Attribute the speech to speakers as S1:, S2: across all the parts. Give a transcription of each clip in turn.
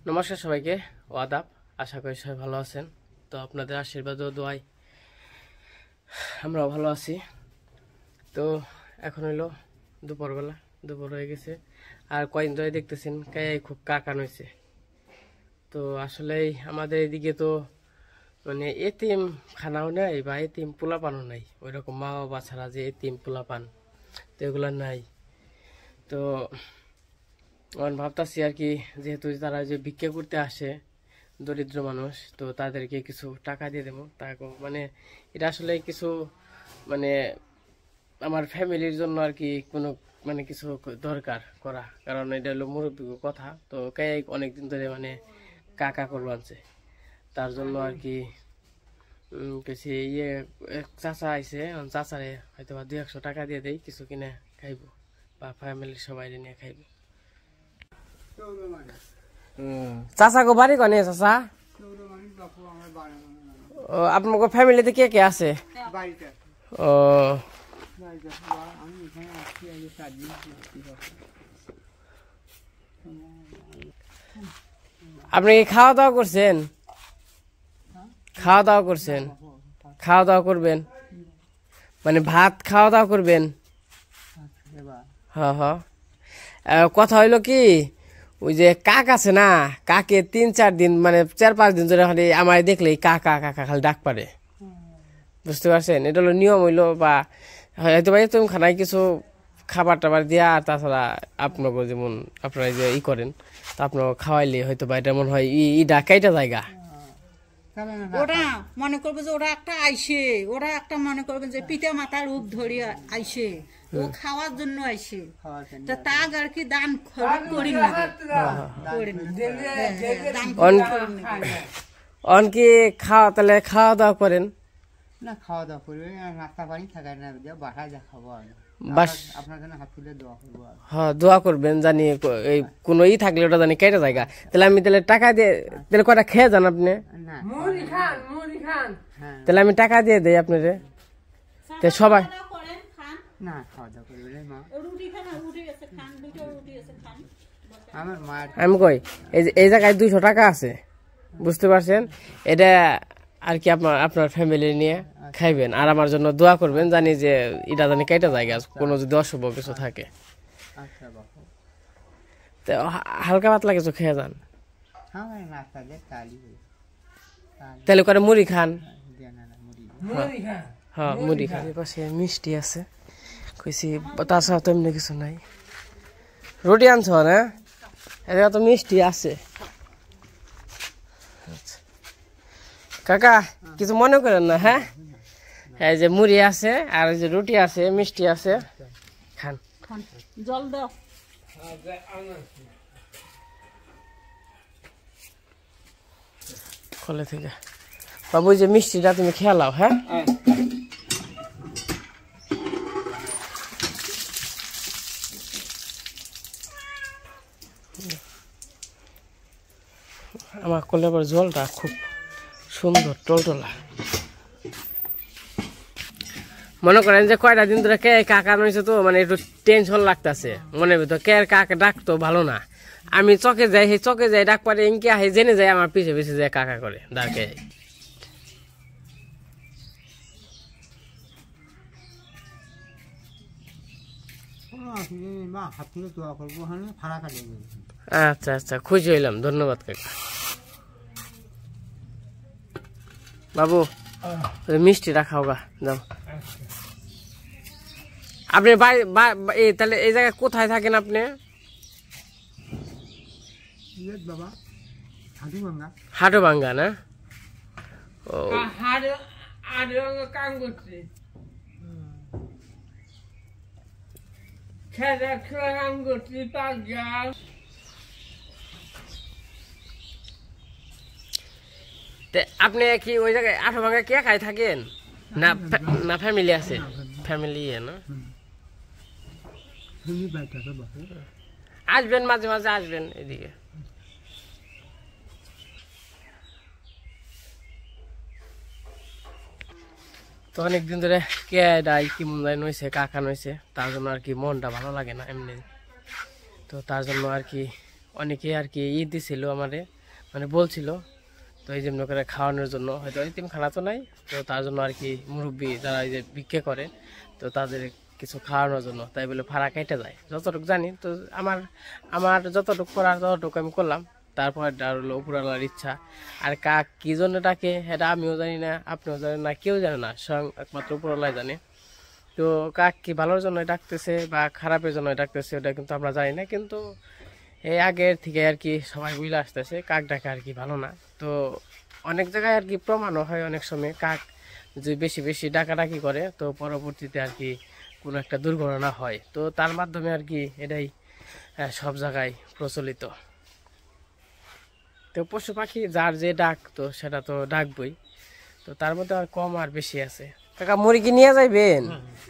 S1: নমস্কার সবাইকে, আদাব। আশা করি সবাই ভালো আছেন। তো আপনাদের আশীর্বাদ ও দোয়ায় আমরাও ভালো আছি। তো এখন হইলো দুপুরবেলা, দুপুর হয়ে গেছে। আর কয়েকদিন ধরে দেখতেছেন খুব কাকান হয়েছে। তো আসলেই আমাদের এদিকে তো মানে এতিম খানাও নাই বা এতিম পোলাপানও নাই, ওই রকম মা বাবা ছাড়া যে এতিম পোলাপান তো এগুলো নাই। তো আমার ভাবতাছি আর কি, যেহেতু তারা যে ভিক্ষা করতে আসে দরিদ্র মানুষ, তো তাদেরকে কিছু টাকা দিয়ে দেবো। তাকে মানে এটা আসলে কিছু মানে আমার ফ্যামিলির জন্য আর কি কোনো মানে কিছু দরকার করা, কারণ এটা হলো মুরব্বী কথা। তো অনেকদিন ধরে মানে কাকা করবো আনছে, তার জন্য আর কি কিছু চাচা আইসে, চাচারে হয়তো বা 200 টাকা দিয়ে দেয়, কিছু কিনে খাইবো বা ফ্যামিলির সবাই নিয়ে খাইবো। চাচা গো বাড়ি কনে? চাচা ও আপনার ফ্যামিলিতে কে কে আছে? ও আপনি কি খাওয়া দাওয়া করছেন? খাওয়া দাওয়া করছেন? খাওয়া দাওয়া করবেন মানে ভাত খাওয়া দাওয়া করবেন? হ্যাঁ হ্যাঁ। কথা হইলো কি, ওই যে কাক আছে না, কাকে 3-4 দিন মানে 4-5 দিন ধরে খালি আমার দেখলেই কাকা কাকা খালি ডাক পারে, বুঝতে পারছেন? এটা হলো নিয়ম হইলো, বা হয়তো ভাই তুমি খানায় কিছু খাবার টাবার দিয়া, আর তাছাড়া আপনাকে যেমন আপনারা যে করেন, তা আপনাকে খাওয়াইলে হয়তো বা এটা মনে হয় ই ডাকাইটা জায়গা।
S2: ওরা মনে করবে যে ওরা একটা আইসে, ওরা একটা মনে করবে যে পিতা মাতার রূপ ধরে আইসে, ও খাওয়ার জন্য আইসে, তা তাগ আর কি দান করি না,
S1: অনকি খাওয়া তাহলে খাওয়া দাওয়া করেন
S3: না? খাওয়া দাওয়া করবে, নাস্তা পানি থাকায় না, বাসায় যা খাবো
S1: বাস
S3: আপনার জন্য হাত তুলে দোয়া করবো।
S1: হ্যাঁ, দোয়া করবেন জানি এই কোনো থাকলে ওটা জানি কেটে জায়গা। তাহলে আমি তাহলে টাকা দিয়ে তাহলে কটা খেয়ে যান আপনি? তাহলে আমি টাকা দিয়ে দেই আপনারে, সবাই
S3: না খাওয়া দাওয়া করবে মা। আমার মায়ের
S1: আমি কই এই জায়গায় 200 টাকা আছে, বুঝতে পারছেন? এটা আর কি আপনার ফ্যামিলি নিয়ে খাইবেন, আর আমার জন্য দোয়া করবেন, জানি যে এটা জানি কেটে জায়গা, কোনো যদি অশুভ কিছু থাকে। তো হালকা পাতলা কিছু খেয়ে যান, তাহলে করে মুড়ি খান। হ্যাঁ মুড়ি খান। পাশে মিষ্টি আছে কইছি, তাছাড়া তো এমনি কিছু নাই। রুটি আনছ না? এটা তো মিষ্টি আছে। কাকা কিছু মনে করেন না? হ্যাঁ, এই যে মুড়ি আছে, আর এই যে রুটি আছে, মিষ্টি আছে, খান।
S2: জল দাও।
S1: কলে থেকে বাবু, যে মিষ্টিটা তুমি খেলাও। হ্যাঁ, আমার কলে আবার জলটা খুব সুন্দর টলটলা। মনে করেন যে কয়টা দিন ধরে কে কাকা নইছে, তো মানে একটু টেনশন লাগতেছে মনের ভিতর, কে কাকা ডাকতো ভালো না। আমি চকে যাই, সেই চকে যাই ডাক পারে ইনকে আহে, জেনে যায় আমার পিছে পিছে যায় কাকা করে ডাকে। আচ্ছা আচ্ছা, খুশি হইলাম, ধন্যবাদ কাকা। বাবু মিষ্টি রাখাও গা, যাও। আপনি তাহলে এই জায়গায় কোথায় থাকেন আপনি? হাটুভাঙ্গা না? ও কাম করছে, কাম করছি। আপনি কি ওই জায়গায় হাটুভাঙ্গা কে খাই থাকেন না? না ফ্যামিলি আছে? ফ্যামিলি না? আসবেন মাঝে মাঝে, আসবেন এদিকে। তো অনেকদিন ধরে কে ডাই কি মনে নইছে, কাকা নইছে, তার জন্য আর কি মনটা ভালো লাগে না এমনি। তো তার জন্য আর কি অনেকে আর কি দিছিল আমারে, মানে বলছিল, তো এই যেমন করে খাওয়ানোর জন্য, হয়তো এতিমখানা তো নাই, তো তার জন্য আর কি মুরব্বী যারা এই যে ভিক্ষে করে, তো তাদের কিছু খাওয়ানোর জন্য তাই বলে ভাড়া কেটে যায়, যতটুকু জানি। তো আমার যতটুকু করার ততটুকু আমি করলাম। তারপর আর হলো উপরওয়ালার ইচ্ছা। আর কাক কি জন্য ডাকে এটা আমিও জানি না, আপনিও জানেন না, কেউ জানে না, স্বয়ং একমাত্র উপরওয়ালাই জানে। তো কাক কি ভালোর জন্য ডাকতেছে বা খারাপের জন্য ডাকতেছে ওটা কিন্তু আমরা জানি না, কিন্তু এই আগের থেকে আর কি সবাই বুঝলে আসতেছে কাক ডাকা আর কি ভালো না। তো অনেক জায়গায় আর কি প্রমাণও হয়, অনেক সময় কাক যে বেশি বেশি ডাকাডাকি করে, তো পরবর্তীতে আর কি কোনো একটা দুর্ঘটনা হয়। তো তার মাধ্যমে আর কি এটাই সব জায়গায় প্রচলিত। তো পশু পাখি যার যে ডাক, তো সেটা তো ডাকবই, তো তার মধ্যে আর কম আর বেশি আছে। কাকা মুড়ি কি নিয়ে যাইবেন?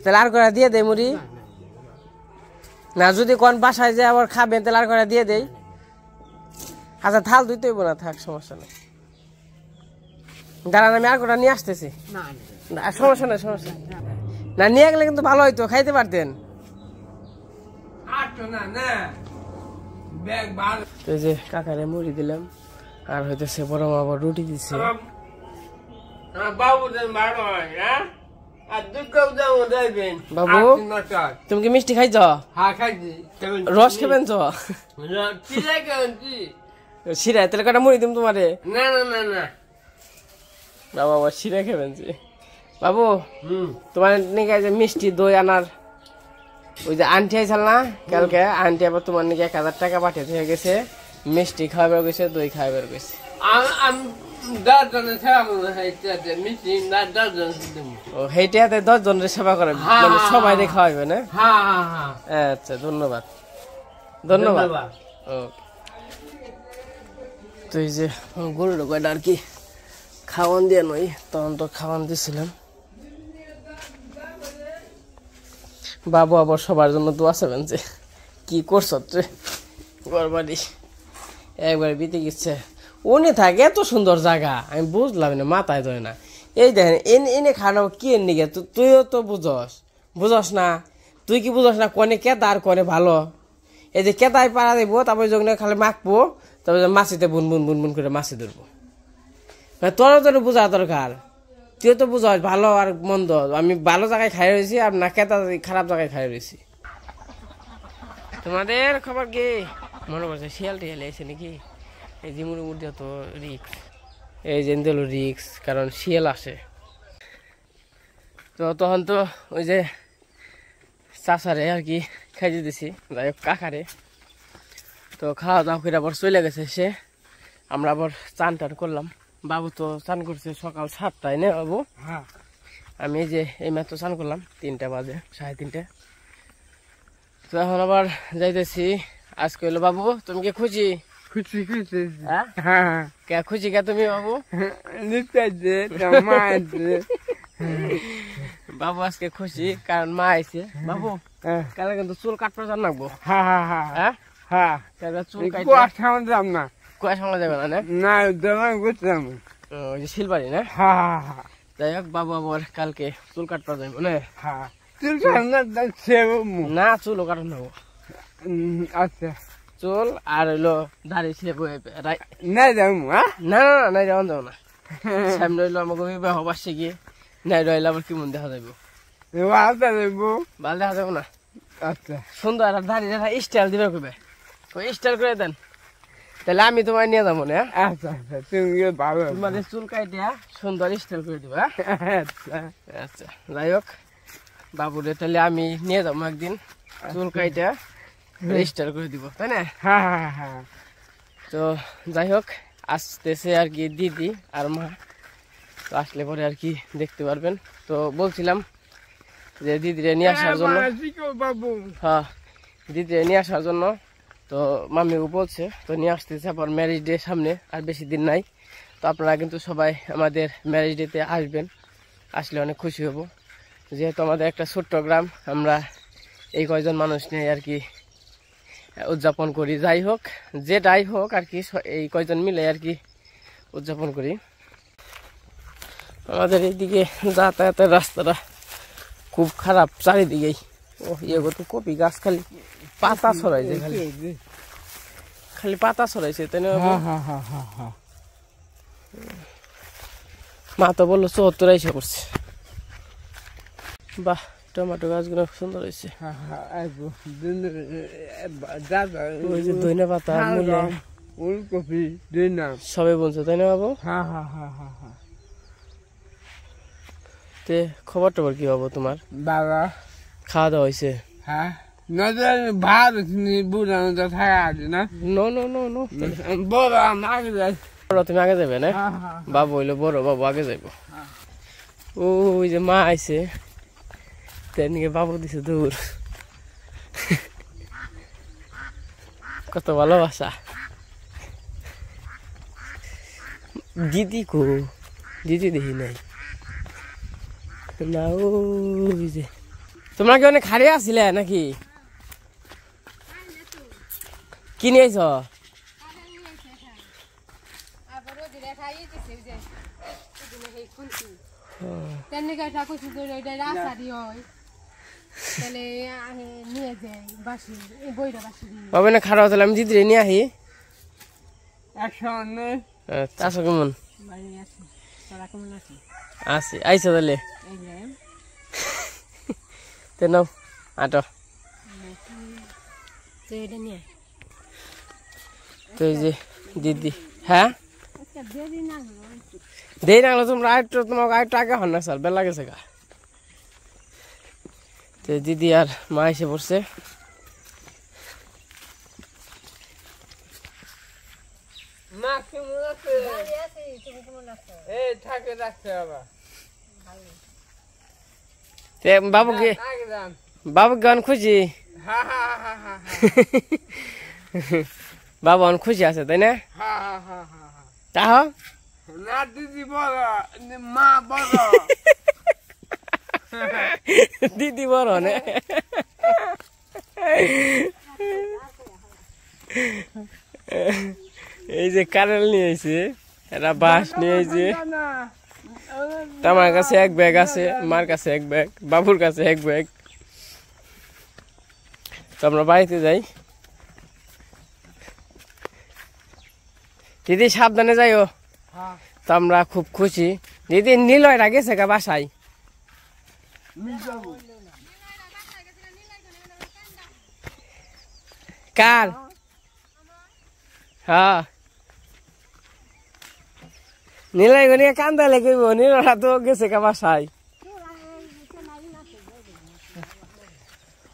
S1: তাহলে আর করে দিয়ে দেয় মুড়ি না, যদি কোন বাসায় যে আবার খাবেন তাহলে আর করে দিয়ে দেই। আচ্ছা থাল দুই তৈব না, থাক, সমস্যা নেই, দাঁড়ান আমি আর কটা নিয়ে আসতেছি। না সমস্যা নেই, সমস্যা না, নিয়ে গেলে কিন্তু ভালো হইতো, খাইতে পারতেন। তো এই যে কাকারে মুড়ি দিলাম, আর হইতেছে বড় মা আবার রুটি দিচ্ছে। বাবু তুমি কি মিষ্টি খাইছ? রস খাবেন তো? শিরায় তাহলে কটা মুড়ি দিম তোমারে। না না না না বাবা, আবার শিরা খাবেন বাবু। তোমার নাকি যে মিষ্টি দই আনার ওই যে আন্টি আইসাল না কালকে, আন্টি আবার তোমার নাকি 1000 টাকা পাঠিয়ে হয়ে গেছে, মিষ্টি খাওয়াবার গেছে, দই খাওয়াবার গেছে। সেইটাতে 10 জনের সেবা করে, মানে সবাই খাওয়াবে না? আচ্ছা ধন্যবাদ, ধন্যবাদ। তো এই যে গরুর কয়টা আর কি খাওয়ান দিয়ে নই, তখন তো খাওয়ান দিয়েছিলাম। বাবু আবার সবার জন্য দোয়া চাবেন যে কি করছ গরবাড়ি একবার বিতে গেছে। উনি থাকে এত সুন্দর জায়গা, আমি বুঝলাম না, মাথায় ধরে না। এই দেখেন এনে খাওয়ানো কি এনে গে, তুইও তো বুঝস না, তুই কি বুঝস না কনে কেদা আর কনে ভালো। এই যে কেদায় পাড়া দেবো, তারপরে যখন খালি মাখবো, তারপরে মাছিতে বুন বুন বুন বুন করে মাছি ধরবো। তোরও তো বোঝা দরকার, তুইও তো বুঝস ভালো আর মন্দ। আমি ভালো জায়গায় খাই রয়েছি আর না কেদা খারাপ জায়গায় খাই রয়েছি। তোমাদের খবর কি? মনে করছে শিয়াল টিয়াল এসে নাকি? এই যে মুড়ি মুড়ি তো রিক্স, এই যে দিল রিক্স, কারণ শিয়াল আসে। তো তখন তো ওই যে চাষারে আর কি খাইতে দিছি, যাই হোক কাকারে। তো খাওয়া দাওয়া করে আবার চলে গেছে সে, আমরা আবার চান টান করলাম। বাবু তো চান করছে সকাল 7টায় না বাবু? হ্যাঁ। আমি এই যে এই মাত্র চান করলাম, 3টা বাজে, 3:30। তো এখন আবার যাইতেছি। আজকে হলো বাবু তুমি কি খুশি? খুশি খুশি। হ্যাঁ কে খুশি কে তুমি বাবু? বাবু আজকে খুশি কারণ মা আইছে। বাবু কালে কিন্তু চুল কাটতে জান লাগবো। হ্যাঁ হ্যাঁ হ্যাঁ হ্যাঁ চুল কাটতে যাব না। কুয়াশা যাবে না? না বুঝলাম, ওই যে শিলবাড়ি না? হ্যাঁ হ্যাঁ। যাই হোক বাবু আবার কালকে চুল কাটতে যাবো না? হ্যাঁ না চুলও কাটন নেবো। আচ্ছা চুল আর হইলো দাড়ি ছেবো নাই যাবো। না না নাই যাওয়া যাবো না, সামনে হইলো আমাকে বিবাহ বাসে গিয়ে নাই রইলে আবার কেমন দেখা যাবো? ভাল দেখা যাবো না। আচ্ছা সুন্দর আর দাড়ি দেখা স্টাইল দিবে কবে, স্টাইল করে দেন তাহলে আমি তোমায় নিয়ে যাবো না। আচ্ছা আচ্ছা তুমি ভালো, তোমাদের চুল কাটিয়া সুন্দর স্টাইল করে দিবা। আচ্ছা আচ্ছা যাই হোক বাবুরে তাহলে আমি নিয়ে যাবো একদিন, চুল কাটিয়া স্টাইল করে দিব, তাই না? হ্যাঁ হ্যাঁ হ্যাঁ। তো যাই হোক আসতেছে আর কি দিদি আর মা, তো আসলে পরে আর কি দেখতে পারবেন। তো বলছিলাম যে দিদিরে নিয়ে আসার জন্য, হ্যাঁ দিদিরে নিয়ে আসার জন্য, তো মামিও বলছে তো নিয়ে আসতেছে। আবার ম্যারেজ ডে সামনে, আর বেশি দিন নাই। তো আপনারা কিন্তু সবাই আমাদের ম্যারেজ ডেতে আসবেন, আসলে অনেক খুশি হব। যেহেতু আমাদের একটা ছোট্ট গ্রাম, আমরা এই কয়জন মানুষ নিয়ে আর কি উদযাপন করি। যাই হোক যেটাই হোক আর কি এই কয়জন মিলে আর কি উদযাপন করি। আমাদের এইদিকে যাতায়াতের রাস্তাটা খুব খারাপ চারিদিকেই। ও ইয়ে তো কপি গাছ খালি পাতা ছড়াই যায়, খালি পাতা ছড়াইছে তাই না? মা তো বললো ৭৪ এসে করছে। বাহ, টমেটো গাছগুলো সুন্দর হয়েছে। ওই যে ধনে পাতা, মূলা,
S3: ফুলকপি
S1: সবাই বলছে তাই না বাবু? তে খবর টবর কি বাবু তোমার?
S3: বাবা
S1: খাওয়া দাওয়া হয়েছে?
S3: হ্যাঁ ভাত বুড়া থাকা আছে না।
S1: নো নো নো নো,
S3: বড় আগে যাই।
S1: তুমি আগে যাবে না? বাবু হইলো বড়, বাবু আগে যাইব। ওই যে মা আইছে, তেনিকে বাবু দিছে দূর। কত ভালোবাসা। দিদি কো? দিদি দেখি নাই না। ওই যে তোমরা কি অনেক খাড়িয়ে আসছিলে নাকি? কি নিয়েছ? বাবা না খারাপ তাহলে আমি দিদি নিয়ে আহি। আচ্ছা কেমন আছি? আইসো তাহলে নাও আটো। তো এই যে দিদি, হ্যাঁ দেই না তোমরা আরেকটু, তোমাকে আরেকটু আগে হন না, স্যার বেলা গেছে গা। তো দিদি আর মা এসে পড়ছে। বাবুকে বাবুকে অন খুশি? বাবু অন খুশি আছে তাই না? তাহ
S3: না দিদি বড়, মা বড়,
S1: দিদি বড় না? এই যে কারেল নিয়ে আইছে, এরা বাঁশ নিয়ে আইছে। আমার কাছে এক ব্যাগ আছে, মার কাছে এক ব্যাগ, বাবুর কাছে এক ব্যাগ। তো আমরা বাড়িতে যাই। দিদি সাবধানে যাইও। তো আমরা খুব খুশি। দিদি নীলয়রা গেছে গা বাসায়? কার? হ্যাঁ নীলাই গনি কান্দা লেগে নীলরা তো গেছে গা বাসায়।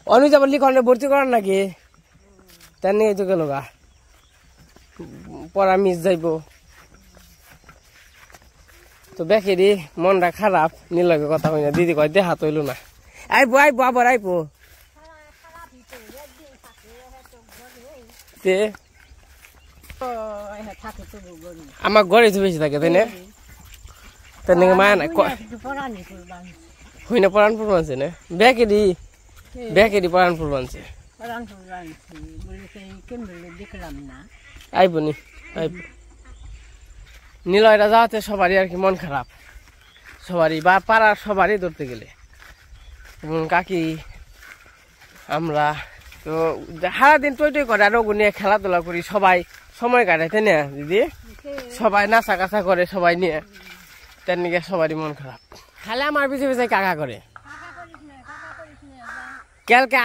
S1: অনুজ আবার লিখনে ভর্তি করার নাকি? তার নিয়ে তো গেল গা, পড়া মিস যাইব। তো বেকেরি মনটা খারাপ, নীলকে কথা কই না। দিদি কয় দেহা তৈল না। আইবো আইবো আবার আইবো। আমার ঘরে তো বেশি থাকে তাই না? তার নাকি মায়া না হই না, পরানপুর মানছে না? বেকেরি বেকেরি পরানপুর মানছে। আইবো নি আইবো। নীলয়রা যাওয়াতে সবারই আর কি মন খারাপ, সবারই বা পাড়ার সবারই ধরতে গেলে। কাকি আমরা তো সারাদিন টই টই করে, আরো নিয়ে খেলাধুলা করি, সবাই সময় কাটায় তাই না দিদি? সবাই নাচা কাছা করে সবাই নিয়ে, তার নিয়ে সবারই মন খারাপ। খালে আমার পিছিয়ে পিছিয়ে কাকা করে। কালকে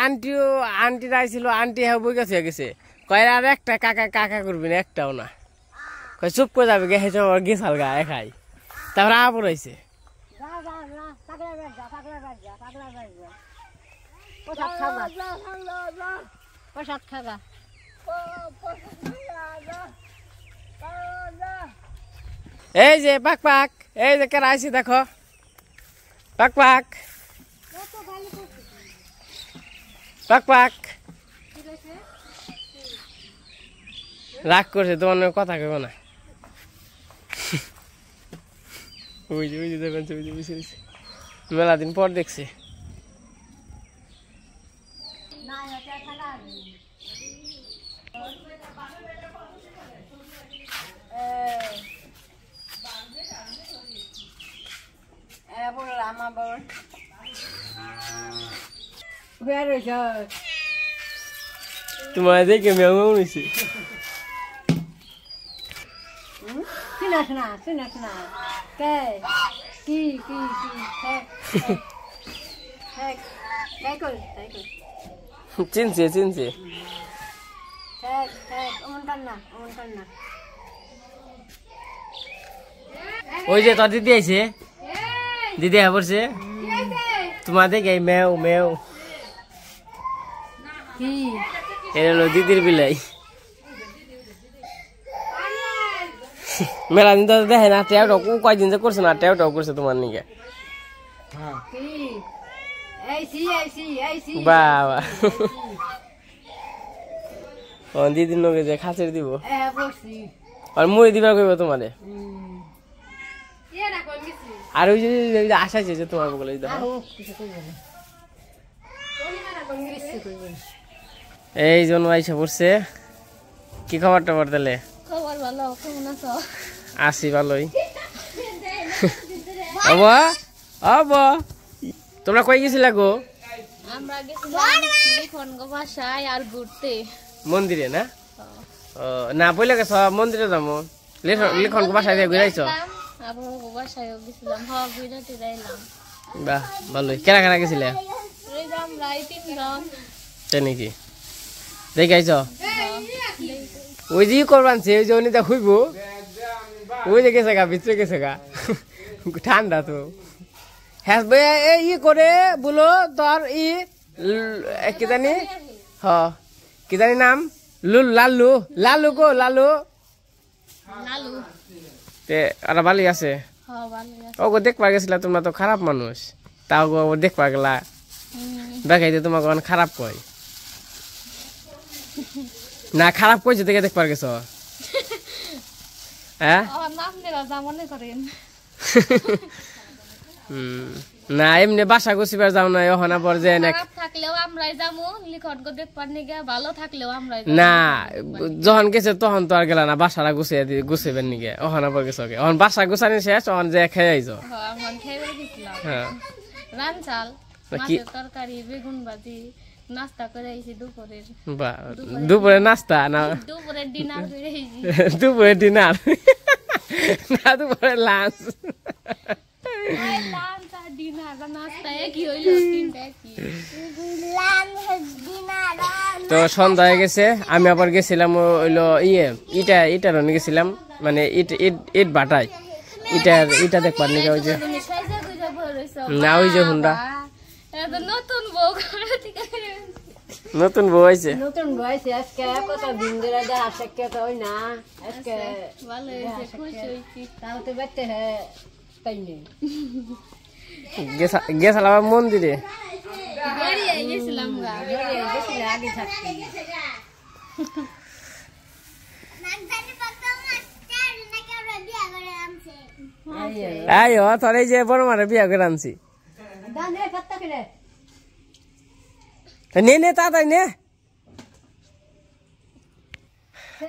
S1: আন্টিরা আইছিল, আন্টি হ্যাঁ বই গেছে গেছে, কয় আর একটা কাকা কাকা করবি না, একটাও না। কয় চুপ করে যাবে গেছে গেছাল গা একাই। তারপরে আবার আইছে। এই যে পাক পাক, এই যে কেরা আইছি দেখো, পাক পাক পাক পাক। রাগ করছে তোমার কথা কেউ না। ওই যে দেখবেন মেলা দিন পর দেখছে। তোমার দেখে মেয়ে
S4: চিনাস না কে কি
S1: চিনছে ওই যে তোর দিদি আইছে দিদি হ্যাঁ পড়ছে তোমার দেখে মেও এটা হলো দিদির বিলাই মেলা দিন তো দেখে না টেউটাও কয়দিন যে করছে না টেউটাও করছে তোমার নিকে বাবা দিদির নগে যে খাঁচের দিব আর মুড়ি দিবা কইব তোমারে আর ওই যে আশা যে তোমার বলে এই জন্য আইসা পড়ছে কি খবরটা দিলে আসি ভালোই তোমরা কই গেছিলা গো মন্দিরে না না বলে গেছ মন্দিরে যাবো লিখন বাসায় দিয়ে ঘুরাইছ বাহ ভালোই কেনা কেনা গেছিলে তাই নাকি দেখে আইছ ওই যে করবানছে ওই যে অনিতা খুইব ওই যে গেছে গা ভিতরে গেছে গা ঠান্ডা তো হ্যাঁ ই করে বলো তোর কি জানি কি জানি নাম লালু গো লালু ওরা ভালোই আছে ও গো দেখবা গেছিলা তোমরা তো খারাপ মানুষ তাও গো দেখবা গেলা দেখাইতে তোমাকে খারাপ কয় না খারাপ কইছে দেখে দেখবার গেছ হ্যাঁ না এমনি বাসা গুছিবার যাও না ওখানে পর যে না যখন গেছে তখন তো আর গেলা না বাসাটা গুছিবেন নিকে ওখানে পর গেছ এখন বাসা গুছানি শেষ তখন যে খেয়ে আইছ হ্যাঁ
S5: তরকারি বেগুন ভাজি নাস্তা করে আইছি
S1: দুপুরে নাস্তা না দুপুরে ডিনার না দুপুরে লাঞ্চ তো সন্ধ্যা হয়ে গেছে আমি আবার গেছিলাম হইলো ইটার গেছিলাম মানে ইট বাটাই ইটা দেখবার নিকে ওই যে না ওই যে হুন্ডা নতুন বউ আইছে
S4: আজকে কত দিন ধরে আসে তো ওই না আজকে
S5: ভালো হয়েছে খুশি হইছি
S4: তাও তো বাইতে হ্যাঁ তাই নেই
S1: গেছিলাম মন্দিরে
S5: গেছিলাম
S4: আগে থাকতে
S1: তোর এই যে বড় মারে বিয়া করে আনছি নে তাড়াতাড়ি নে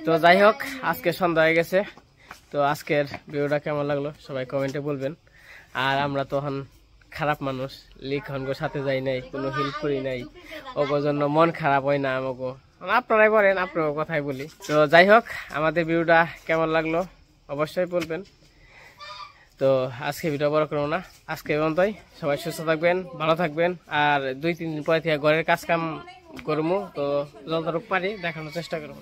S1: তো যাই হোক আজকে সন্ধ্যা হয়ে গেছে তো আজকের ভিডিওটা কেমন লাগলো সবাই কমেন্টে বলবেন আর আমরা তখন খারাপ মানুষ লিখনগো সাথে যাই নাই কোনো হেল্প করি নাই ওগো জন্য মন খারাপ হয় না আমাকে আপনারাই বলেন আপনার কথাই বলি তো যাই হোক আমাদের ভিডিওটা কেমন লাগলো অবশ্যই বলবেন তো আজকে ভিডিও বড় করবো না আজকে পর্যন্তই সবাই সুস্থ থাকবেন ভালো থাকবেন আর 2-3 দিন পরে থেকে ঘরের কাজ কাম করবো তো যতটুকু পারি দেখানোর চেষ্টা করবো।